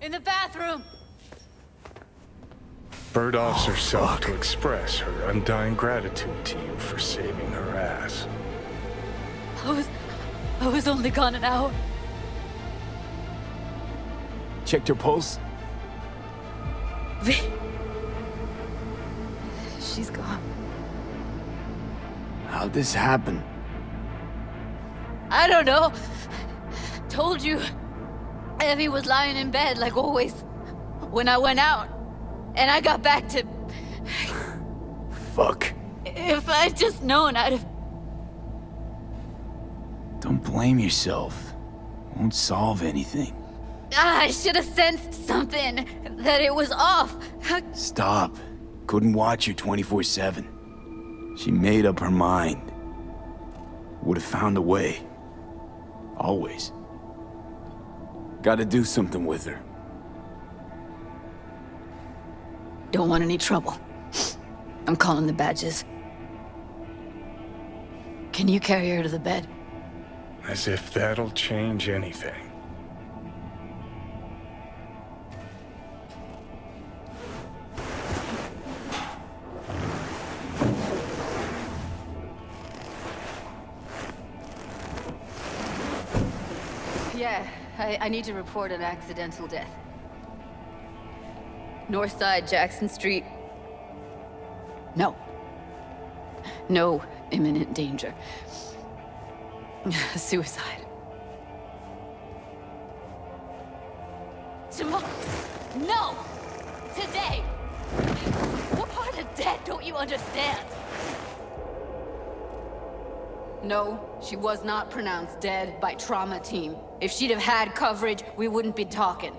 In the bathroom! Bird offs herself to express her undying gratitude to you for saving her ass. I was only gone an hour. Checked her pulse? V. She's gone. How'd this happen? I don't know. Told you. Evie was lying in bed like always. When I went out. And I got back to... Fuck. If I'd just known, I'd have... Don't blame yourself. Won't solve anything. I should have sensed something. That it was off. Stop. Couldn't watch her 24/7. She made up her mind. Would have found a way. Always. Gotta do something with her. Don't want any trouble. I'm calling the badges. Can you carry her to the bed? As if that'll change anything. Yeah, I need to report an accidental death. North side, Jackson Street. No. No imminent danger. Suicide. Tomorrow. No! Today! What part of dead don't you understand? No, she was not pronounced dead by trauma team. If she'd have had coverage, we wouldn't be talking.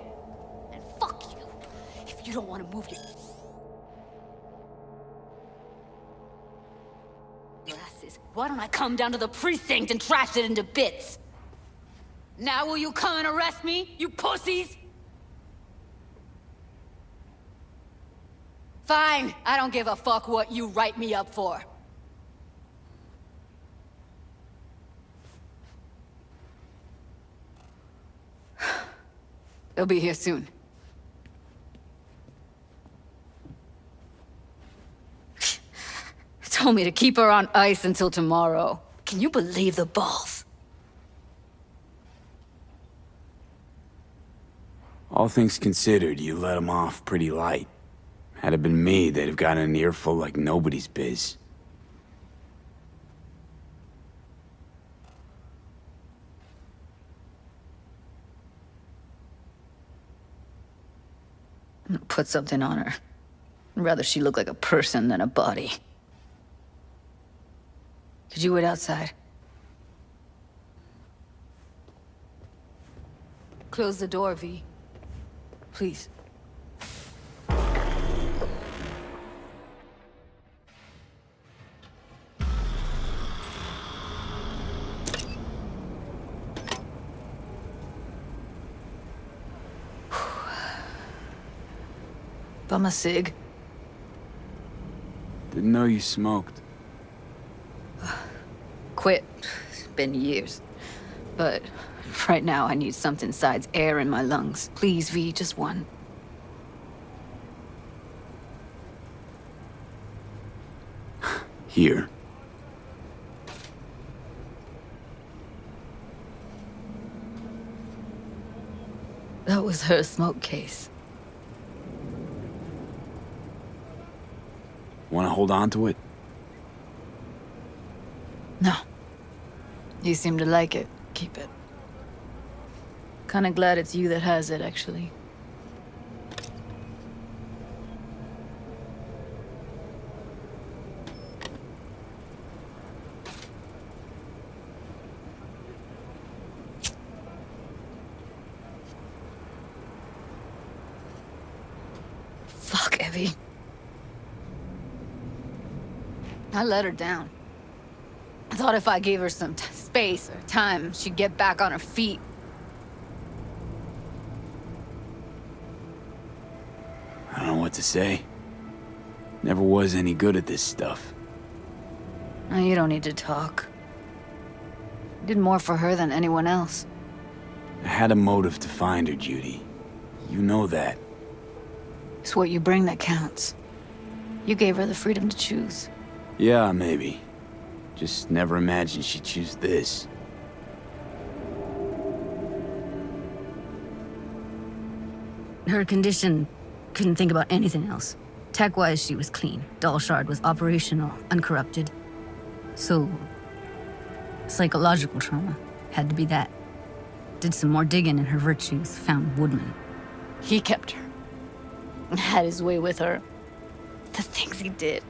And fuck you, if you don't want to move your glasses. Why don't I come down to the precinct and trash it into bits? Now will you come and arrest me, you pussies? Fine, I don't give a fuck what you write me up for. They'll be here soon. Told me to keep her on ice until tomorrow. Can you believe the balls? All things considered, you let him off pretty light. Had it been me, they'd have gotten an earful like nobody's biz. I'm gonna put something on her. I'd rather she look like a person than a body. Could you wait outside? Close the door, V. Please. Bum a cig. Didn't know you smoked. Quit. It's been years. But right now I need something besides air in my lungs. Please, V, just one. Here. That was her smoke case. Want to hold on to it? No. You seem to like it. Keep it. Kinda glad it's you that has it, actually. Fuck, Evie. I let her down. I thought if I gave her some space or time, she'd get back on her feet. I don't know what to say. Never was any good at this stuff. Oh, you don't need to talk. did more for her than anyone else. I had a motive to find her, Judy. You know that. It's what you bring that counts. You gave her the freedom to choose. Yeah, maybe. Just never imagined she'd choose this. Her condition, couldn't think about anything else. Tech-wise, she was clean. Doll Shard was operational, uncorrupted. So, psychological trauma had to be that. Did some more digging in her virtues, found Woodman. He kept her. Had his way with her. The things he did.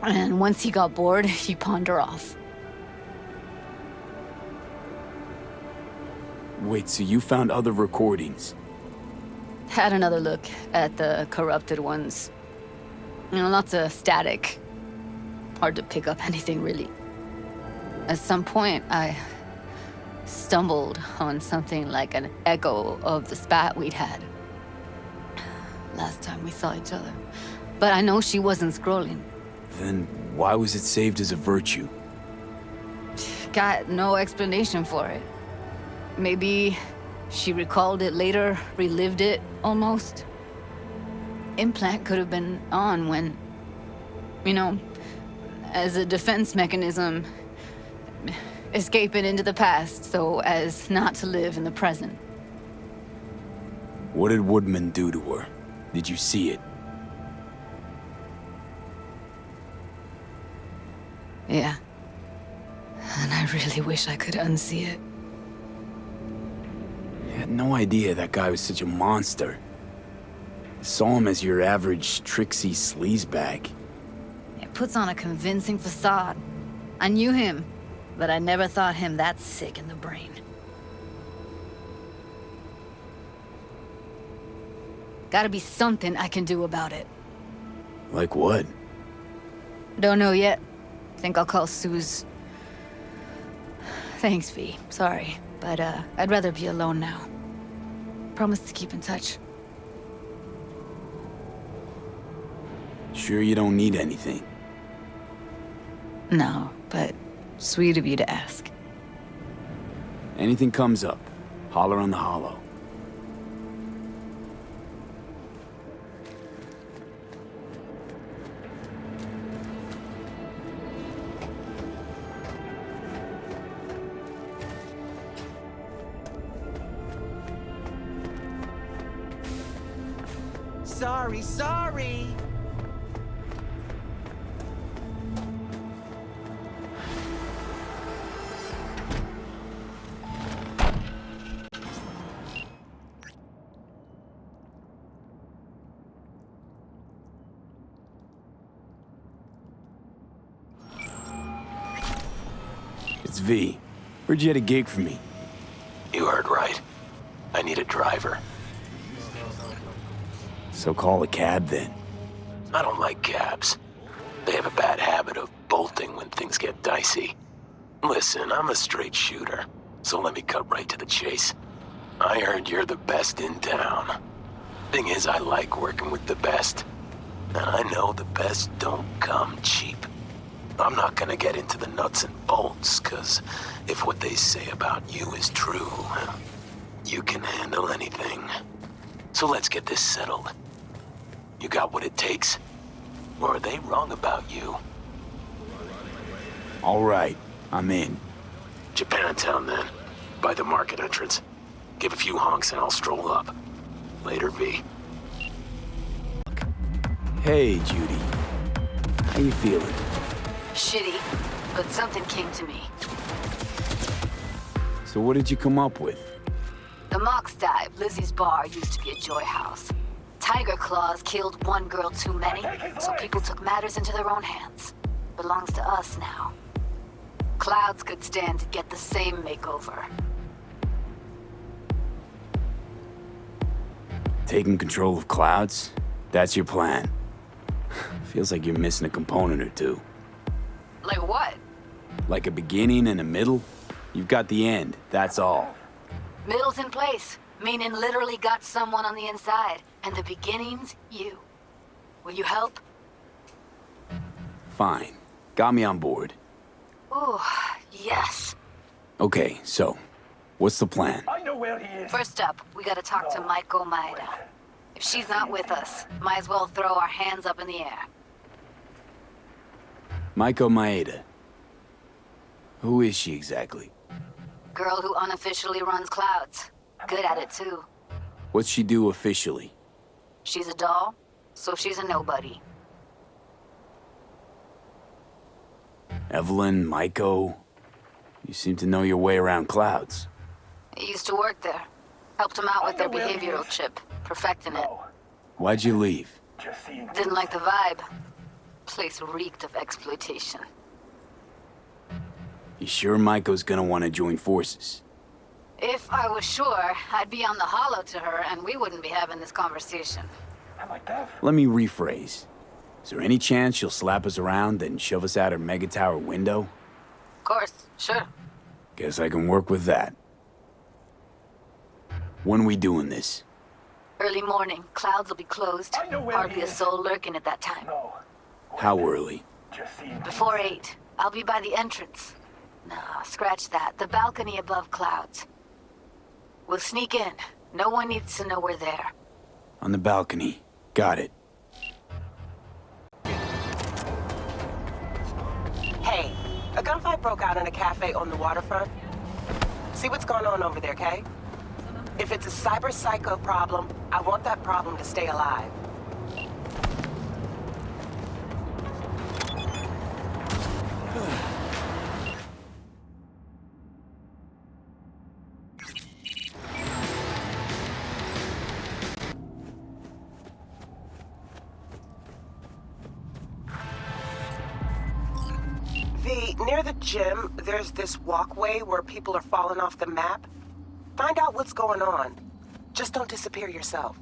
And once he got bored, he pawned her off. Wait, so you found other recordings? Had another look at the corrupted ones. You know, lots of static. Hard to pick up anything, really. At some point, I stumbled on something like an echo of the spat we'd had. Last time we saw each other. But I know she wasn't scrolling. Then why was it saved as a virtue? Got no explanation for it. Maybe she recalled it later, relived it, almost. Implant could have been on when, you know, as a defense mechanism, escaping into the past so as not to live in the present. What did Woodman do to her? Did you see it? Yeah. And I really wish I could unsee it. I had no idea that guy was such a monster. I saw him as your average tricksy sleazebag. It puts on a convincing facade. I knew him, but I never thought him that sick in the brain. Gotta be something I can do about it. Like what? Don't know yet. Think I'll call Suze. Thanks, V. Sorry, but I'd rather be alone now. Promise to keep in touch. Sure you don't need anything? No, but sweet of you to ask. Anything comes up, holler on the hollow. Sorry. It's V. Heard you had a gig for me. You heard right. I need a driver. So call a cab then. I don't like cabs. They have a bad habit of bolting when things get dicey. Listen, I'm a straight shooter, so let me cut right to the chase. I heard you're the best in town. Thing is, I like working with the best. And I know the best don't come cheap. I'm not gonna get into the nuts and bolts, 'cause if what they say about you is true, you can handle anything. So let's get this settled. You got what it takes? Or are they wrong about you? All right, I'm in. Japantown, then. By the market entrance. Give a few honks and I'll stroll up. Later, V. Hey, Judy. How you feeling? Shitty, but something came to me. So what did you come up with? The Mox Dive, Lizzie's bar, used to be a joy house. Tiger Claws killed one girl too many, so people took matters into their own hands. Belongs to us now. Clouds could stand to get the same makeover. Taking control of Clouds? That's your plan. Feels like you're missing a component or two. Like what? Like a beginning and a middle? You've got the end, that's all. Middle's in place, meaning literally got someone on the inside. And the beginning's you. Will you help? Fine. Got me on board. Ooh, Yes. Okay, so, what's the plan? First up, we gotta talk to Maiko Maeda. If she's not with us, might as well throw our hands up in the air. Maiko Maeda. Who is she exactly? Girl who unofficially runs Clouds. Good at it, too. What's she do officially? She's a doll, so she's a nobody. Evelyn, Maiko. You seem to know your way around Clouds. I used to work there. Helped them out with their behavioral chip, perfecting it. Why'd you leave? Didn't like the vibe. Place reeked of exploitation. You sure Maiko's gonna want to join forces? If I was sure, I'd be on the hollow to her and we wouldn't be having this conversation. Let me rephrase. Is there any chance she'll slap us around and shove us out her mega tower window? Of course, sure. Guess I can work with that. When we doing this? Early morning, Clouds will be closed. Hardly a soul lurking at that time. How early? Before 8, I'll be by the entrance. Nah, scratch that. The balcony above Clouds. We'll sneak in. No one needs to know we're there. On the balcony. Got it. Hey, a gunfight broke out in a cafe on the waterfront. See what's going on over there, Kay? If it's a cyber psycho problem, I want that problem to stay alive. Near the gym, there's this walkway where people are falling off the map. Find out what's going on. Just don't disappear yourself.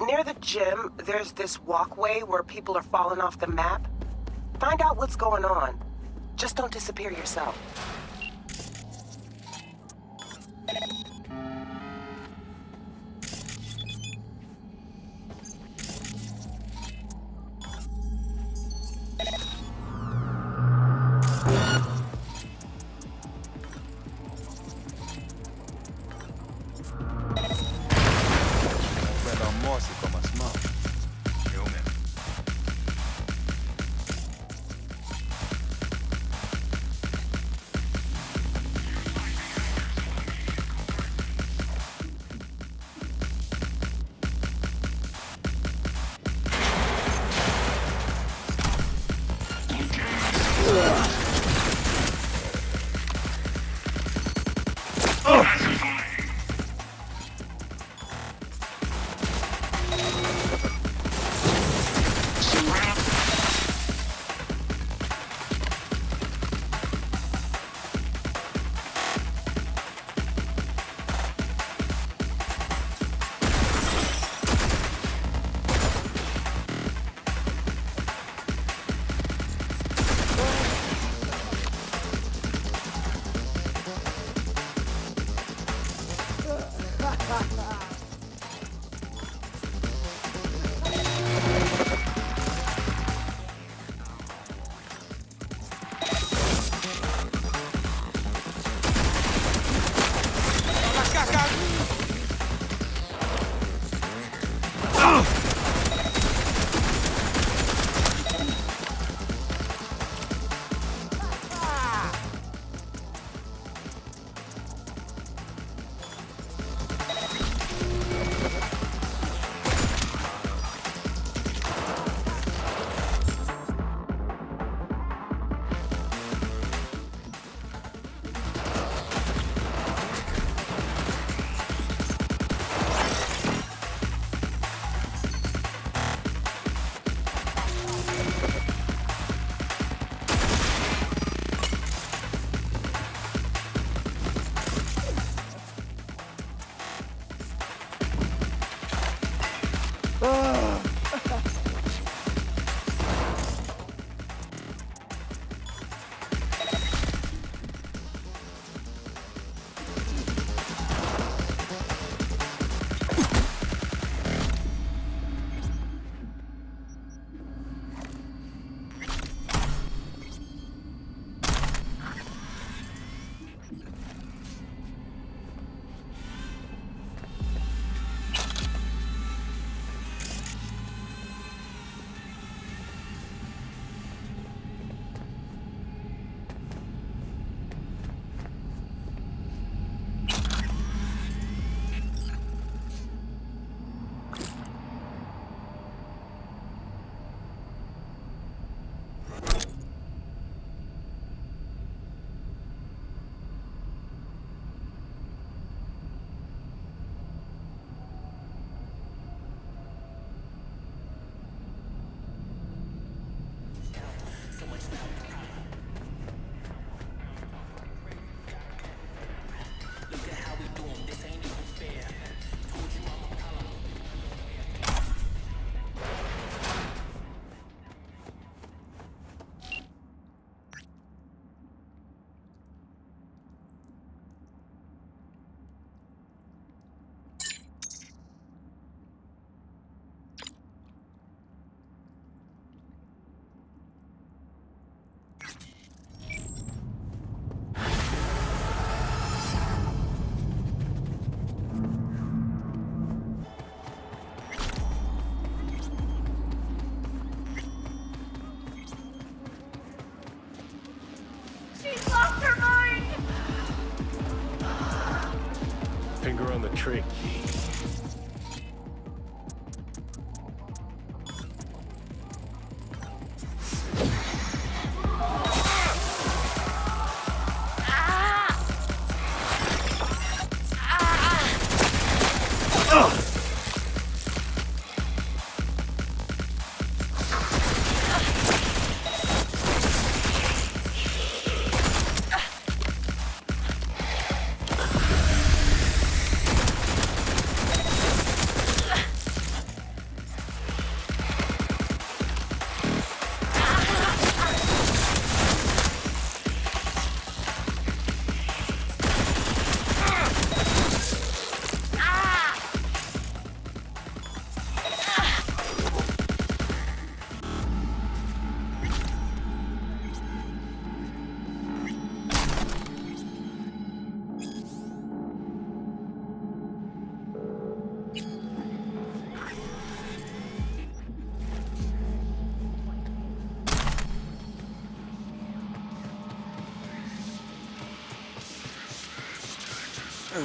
Near the gym, there's this walkway where people are falling off the map. Find out what's going on. Just don't disappear yourself. famosi como Smoke. Human. Finger on the trick, V. V,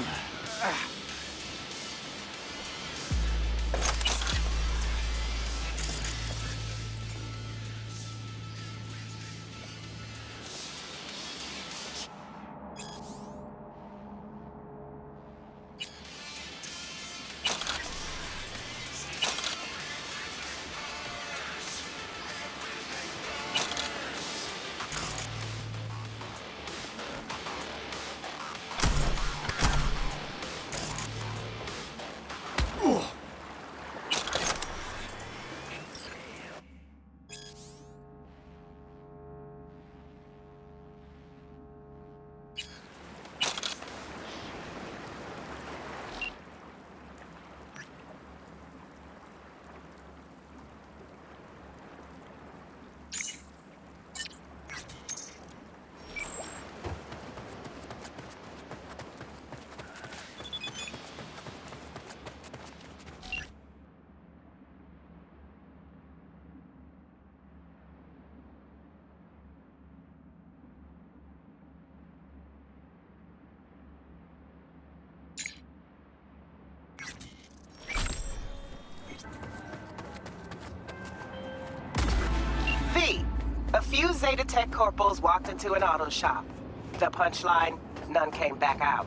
a few Zeta Tech corporals walked into an auto shop. The punchline, none came back out.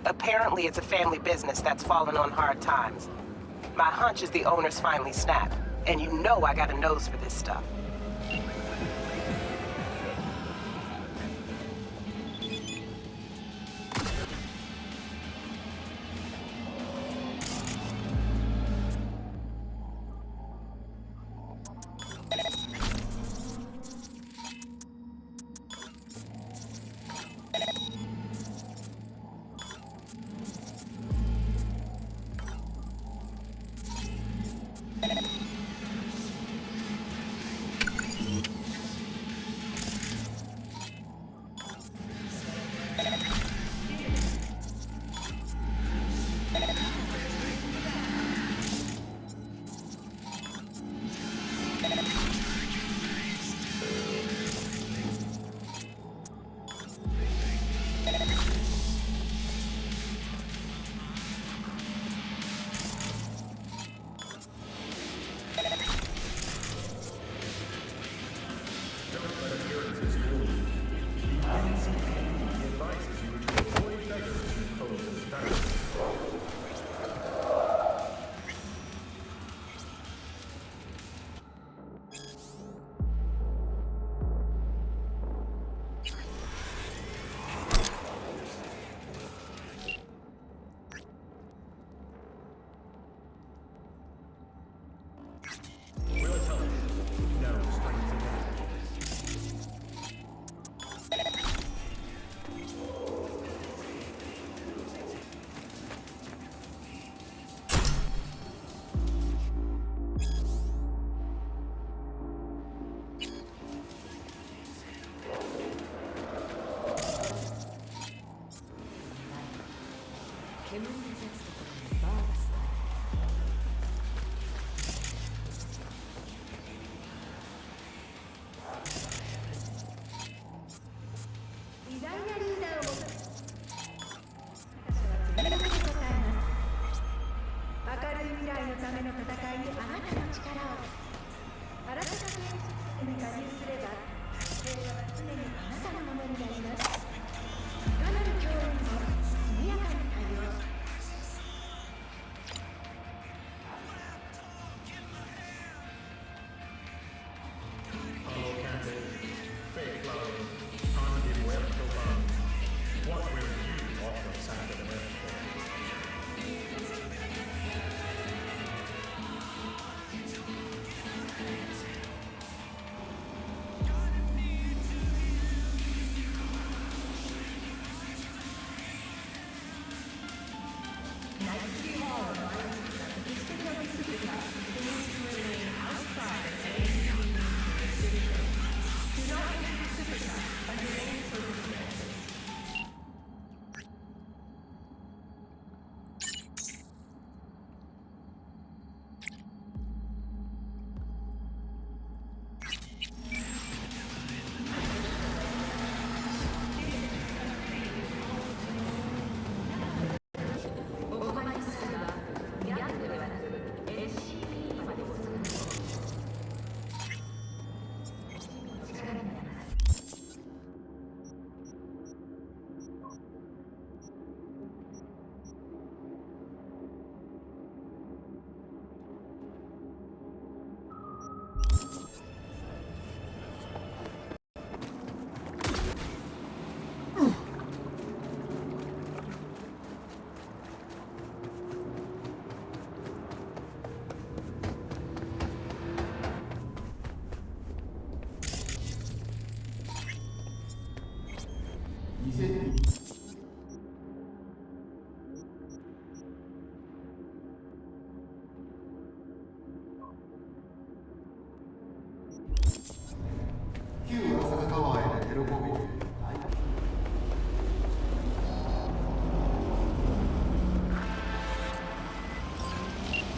Apparently it's a family business that's fallen on hard times. My hunch is the owners finally snapped, and you know I got a nose for this stuff.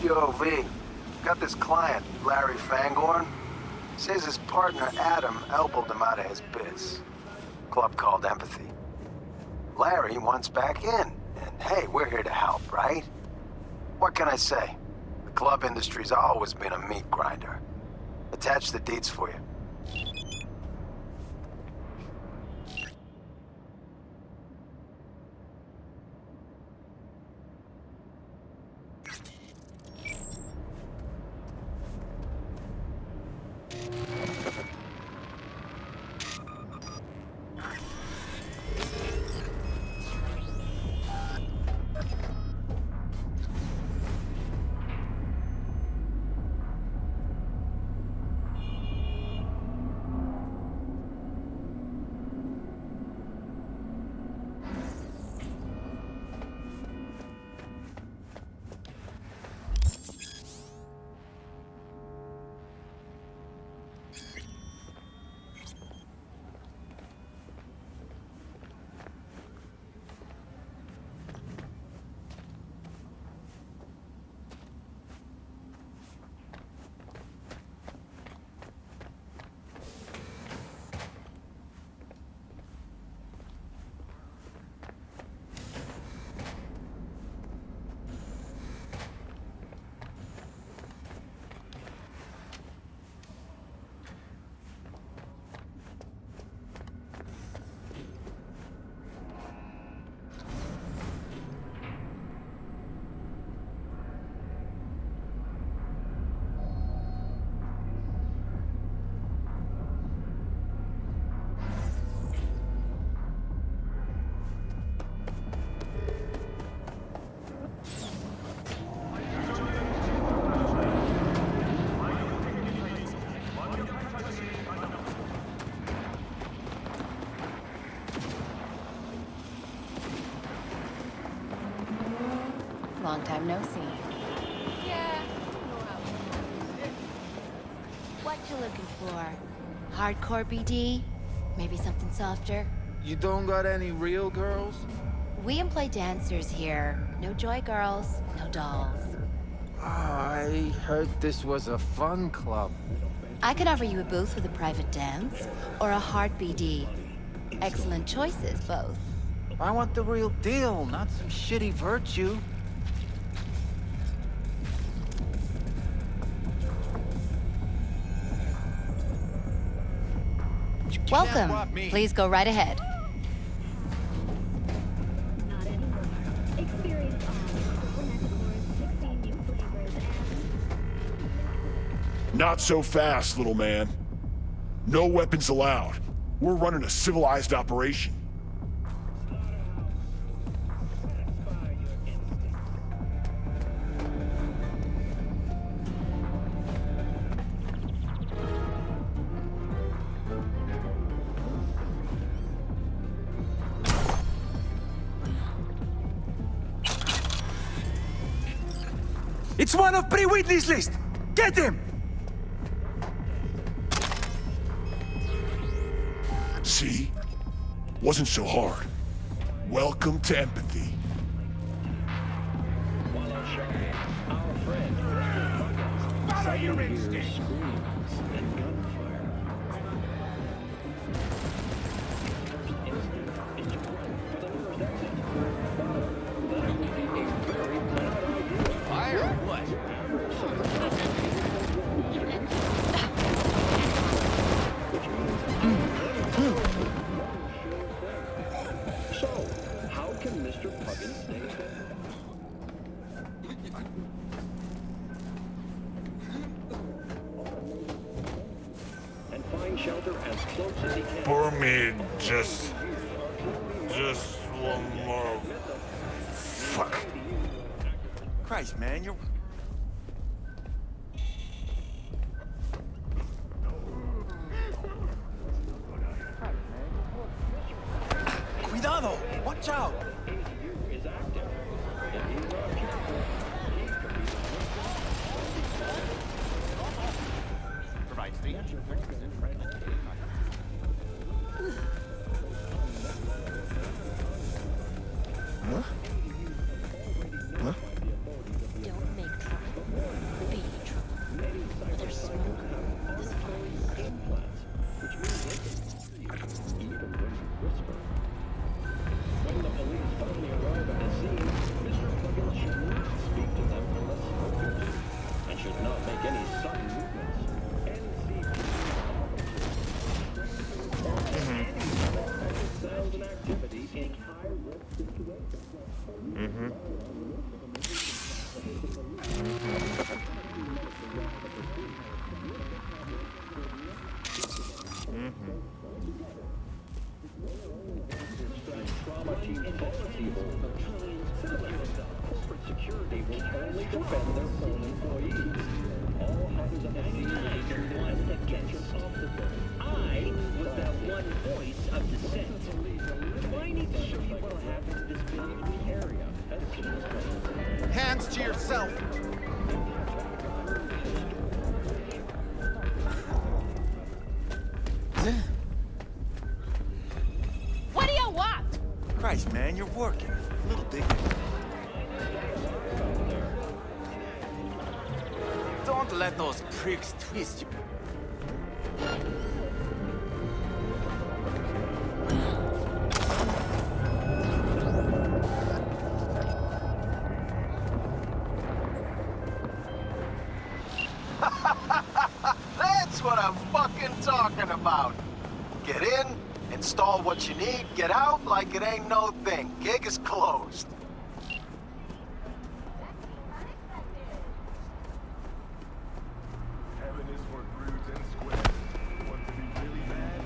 Yo, V. Got this client, Larry Fangorn. Says his partner, Adam, elbowed him out of his biz. Club called Empathy. Larry wants back in. And hey, we're here to help, right? What can I say? The club industry's always been a meat grinder. Attach the deeds for you. Long time no see. Yeah. What you looking for? Hardcore BD? Maybe something softer? You don't got any real girls? We employ dancers here. No joy girls, no dolls. I heard this was a fun club. I could offer you a booth with a private dance, or a hard BD. Excellent choices, both. I want the real deal, not some shitty virtue. Welcome. Please go right ahead. Not so fast, little man. No weapons allowed. We're running a civilized operation. It's one of pre-witness list! Get him! See? Wasn't so hard. Welcome to Empathy. Follow your instinct! For me, just one more. Fuck. Christ, man, you're... Cuidado! Watch out! Provides the answer. Huh? Huh? Don't make trouble. Hands to yourself. What do you want? Christ, man, you're working. A little dignity. Don't let those pricks twist you. That's what I'm fucking talking about. Get in, install what you need, get out like it ain't no thing. Gig is closed. Heaven is for prudes and squares. Want to be really bad?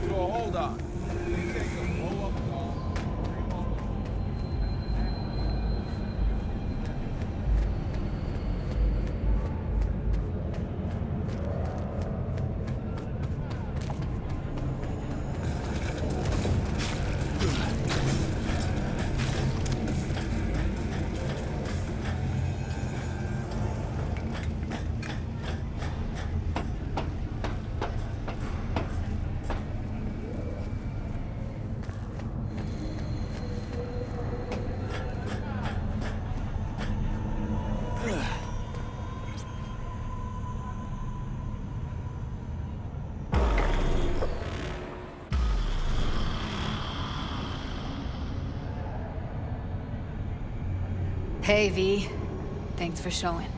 So hold on. Hey, V. Thanks for showing.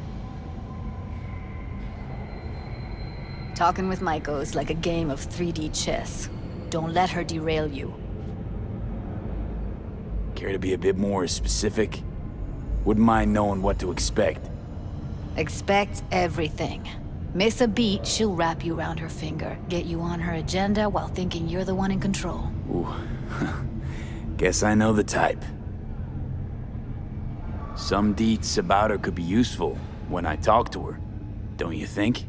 Talking with Maiko is like a game of 3D chess. Don't let her derail you. Care to be a bit more specific? Wouldn't mind knowing what to expect. Expect everything. Miss a beat, she'll wrap you around her finger, get you on her agenda while thinking you're the one in control. Ooh. Guess I know the type. Some deets about her could be useful when I talk to her, don't you think?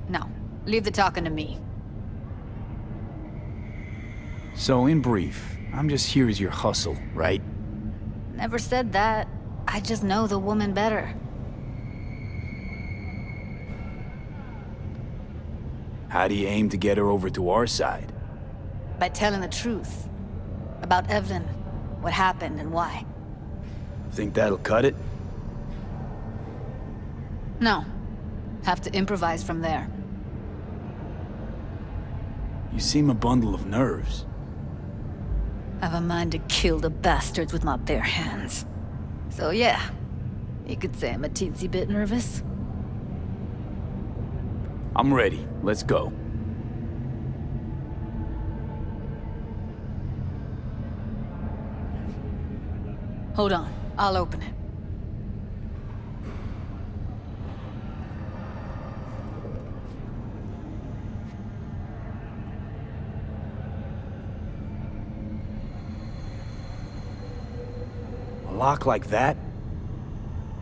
No, leave the talking to me. So in brief, I'm just here as your hustle, right? Never said that. I just know the woman better. How do you aim to get her over to our side? By telling the truth. About Evelyn, what happened and why. Think that'll cut it? No. Have to improvise from there. You seem a bundle of nerves. I've a mind to kill the bastards with my bare hands. So yeah, you could say I'm a teensy bit nervous. I'm ready. Let's go. Hold on, I'll open it. A lock like that?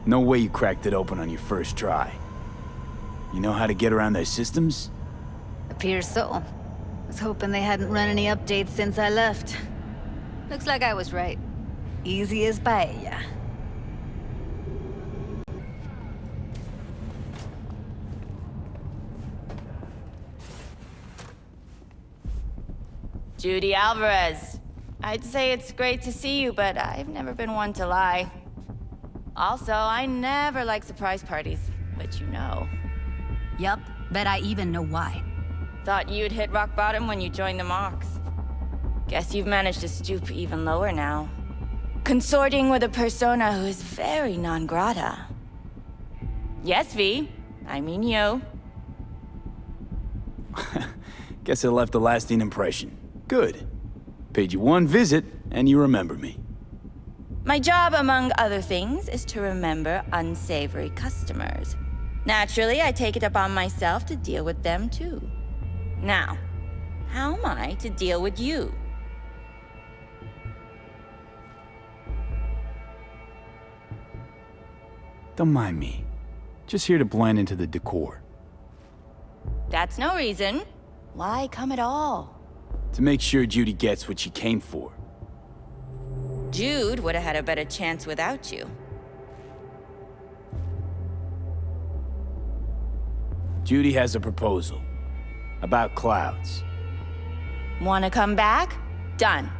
No way you cracked it open on your first try. You know how to get around their systems? Appears so. Was hoping they hadn't run any updates since I left. Looks like I was right. Easy as paella. Judy Alvarez. I'd say it's great to see you, but I've never been one to lie. Also, I never like surprise parties, which you know. Yup, bet I even know why. Thought you'd hit rock bottom when you joined the Mox. Guess you've managed to stoop even lower now. Consorting with a persona who is very non grata. Yes, V. I mean you. Guess I left a lasting impression. Good. Paid you one visit, and you remember me. My job, among other things, is to remember unsavory customers. Naturally, I take it upon myself to deal with them too. Now, how am I to deal with you? Don't mind me. Just here to blend into the decor. That's no reason. Why come at all? To make sure Judy gets what she came for. Jude would have had a better chance without you. Judy has a proposal. About clouds. Wanna come back? Done.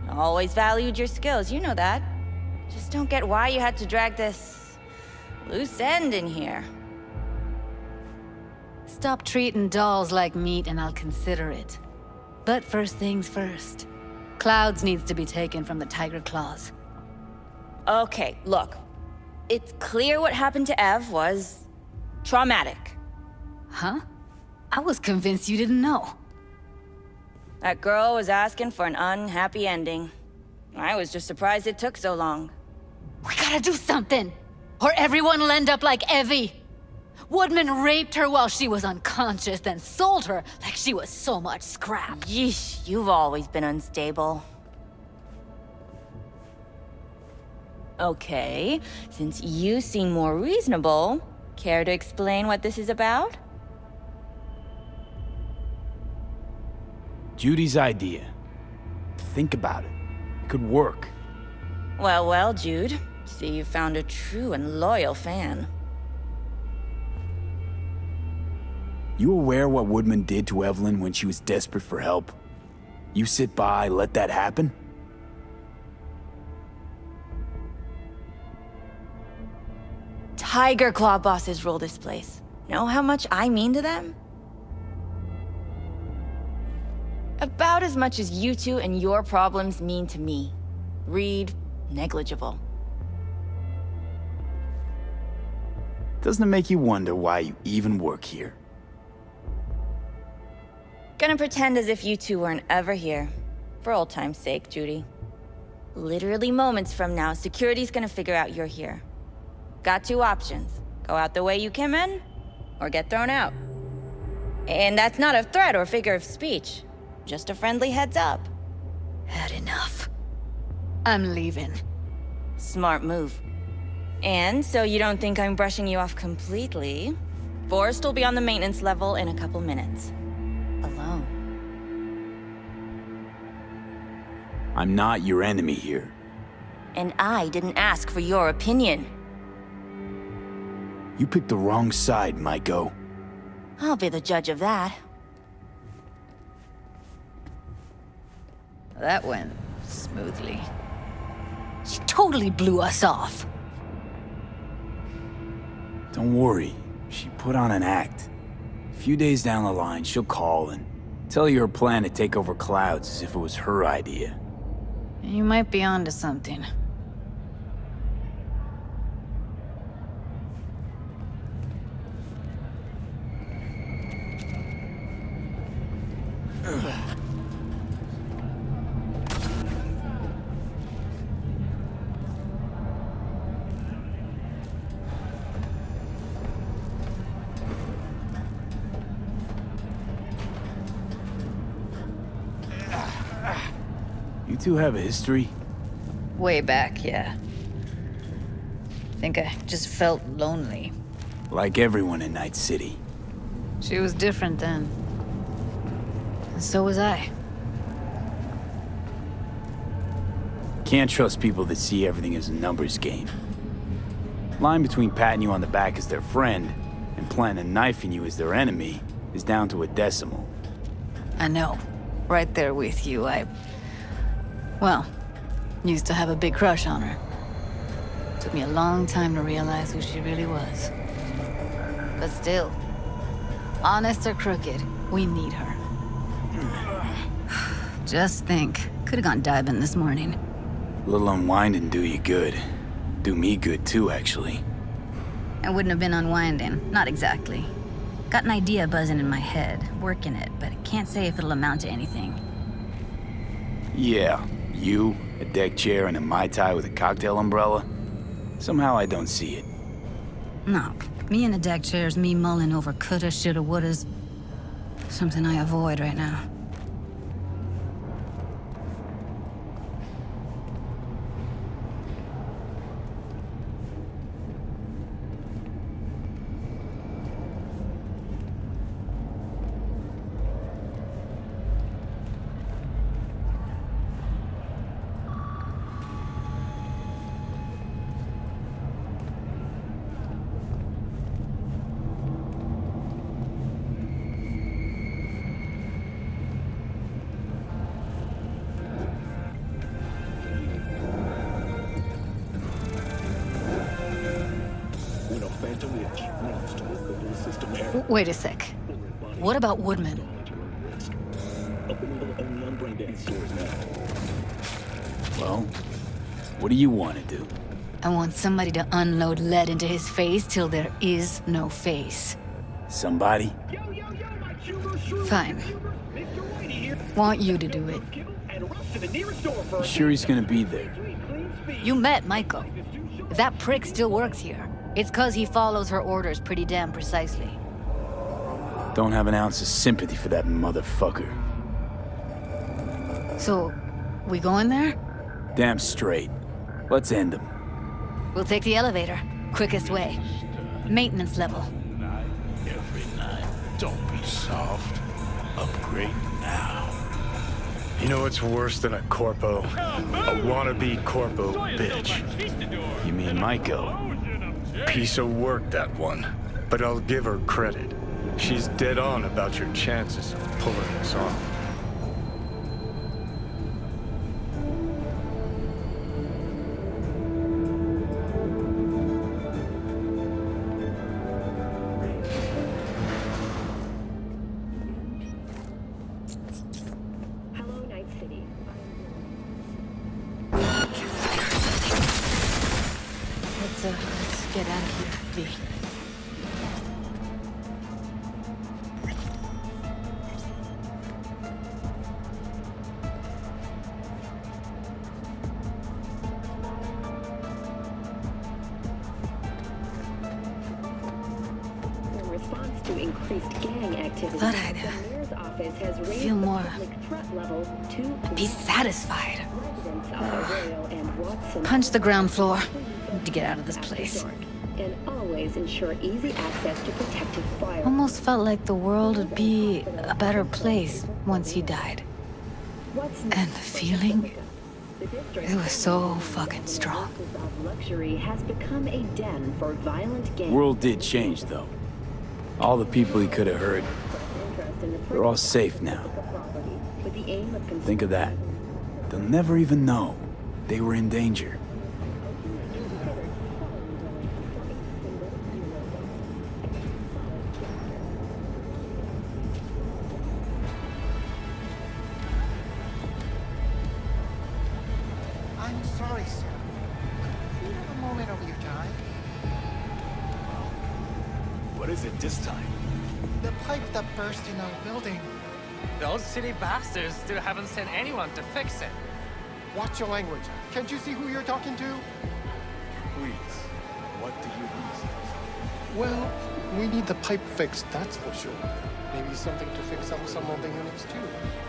Always valued your skills, you know that. Just don't get why you had to drag this loose end in here. Stop treating dolls like meat and I'll consider it. But first things first. Clouds needs to be taken from the Tiger Claws. Okay, look. It's clear what happened to Ev was traumatic. Huh? I was convinced you didn't know. That girl was asking for an unhappy ending. I was just surprised it took so long. We gotta do something! Or everyone will end up like Evie! Woodman raped her while she was unconscious, then sold her like she was so much scrap. Yeesh, you've always been unstable. Okay, since you seem more reasonable, care to explain what this is about? Judy's idea. Think about it. It could work. Well, well, Jude. See, you found a true and loyal fan. You aware what Woodman did to Evelyn when she was desperate for help? You sit by, let that happen? Tiger Claw bosses rule this place. Know how much I mean to them? About as much as you two and your problems mean to me. Read negligible. Doesn't it make you wonder why you even work here? Gonna pretend as if you two weren't ever here. For old time's sake, Judy. Literally moments from now, security's gonna figure out you're here. Got two options. Go out the way you came in, or get thrown out. And that's not a threat or figure of speech. Just a friendly heads up. Had enough. I'm leaving. Smart move. And so you don't think I'm brushing you off completely, Forrest will be on the maintenance level in a couple minutes. Alone. I'm not your enemy here. And I didn't ask for your opinion. You picked the wrong side, Maiko. I'll be the judge of that. That went smoothly. She totally blew us off. Don't worry. She put on an act. A few days down the line, she'll call and tell you her plan to take over Clouds as if it was her idea. You might be onto something. You two have a history? Way back, yeah. Think I just felt lonely. Like everyone in Night City. She was different then. And so was I. Can't trust people that see everything as a numbers game. Line between patting you on the back as their friend and planning on knifing you as their enemy is down to a decimal. I know. Right there with you. Well, used to have a big crush on her. Took me a long time to realize who she really was. But still, honest or crooked, we need her. Just think. Could've gone diving this morning. A little unwinding do you good. Do me good too, actually. I wouldn't have been unwinding. Not exactly. Got an idea buzzing in my head, working it, but I can't say if it'll amount to anything. Yeah, you, a deck chair, and a Mai Tai with a cocktail umbrella? Somehow I don't see it. No, me in a deck chair's me mulling over coulda, shoulda, wouldas. Something I avoid right now. Wait a sec. What about Woodman? Well, what do you want to do? I want somebody to unload lead into his face till there is no face. Somebody? Fine. Want you to do it. You sure he's gonna be there? You met Michael. If that prick still works here, it's 'cause he follows her orders pretty damn precisely. Don't have an ounce of sympathy for that motherfucker. So, we going there? Damn straight. Let's end him. We'll take the elevator. Quickest way. Maintenance level. Every night. Don't be soft. Upgrade now. You know what's worse than a corpo? A wannabe corpo bitch. You mean Maiko? Piece of work, that one. But I'll give her credit. She's dead on about your chances of pulling this off. Let's get out of here, V. To increased gang activity, Thought I'd the mayor's office has raised feel more the public threat level to be satisfied. residents of Arroyo and Watson. Punch the ground floor. Need to get out of this place. And always ensure easy access to protective fire. Almost felt like the world would be a better place once he died. And the feeling, it was so fucking strong. Luxury has become a den for violent gangs. World did change, though. All the people he could have hurt, they're all safe now. Think of that. They'll never even know they were in danger. I'm sorry, sir. Can you have a moment of your time? What is it this time? The pipe that burst in our building. Those city bastards still haven't sent anyone to fix it. Watch your language. Can't you see who you're talking to? Please, what do you need? Well, we need the pipe fixed, that's for sure. Maybe something to fix up some of the units too.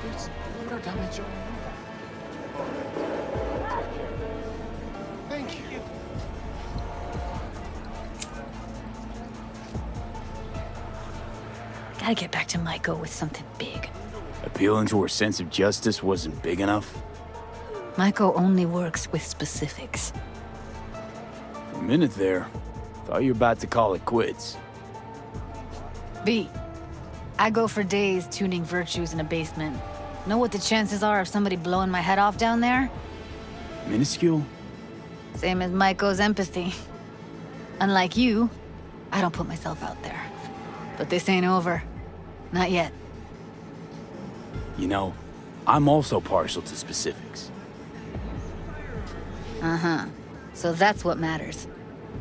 There's water damage all over. Thank you. Gotta get back to Maiko with something big. Appealing to her sense of justice wasn't big enough? Maiko only works with specifics. For a minute there, thought you were about to call it quits. B, I go for days tuning virtues in a basement. Know what the chances are of somebody blowing my head off down there? Minuscule? Same as Maiko's empathy. Unlike you, I don't put myself out there. But this ain't over. Not yet. You know, I'm also partial to specifics. Uh-huh. So that's what matters.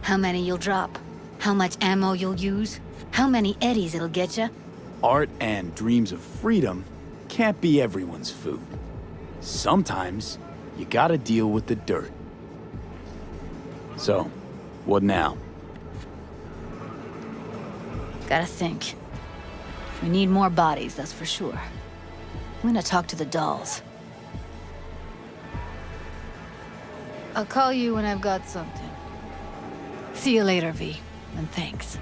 How many you'll drop. How much ammo you'll use. How many eddies it'll get you. Art and dreams of freedom can't be everyone's food. Sometimes, you gotta deal with the dirt. So, what now? Gotta think. We need more bodies, that's for sure. I'm gonna talk to the dolls. I'll call you when I've got something. See you later, V, and thanks.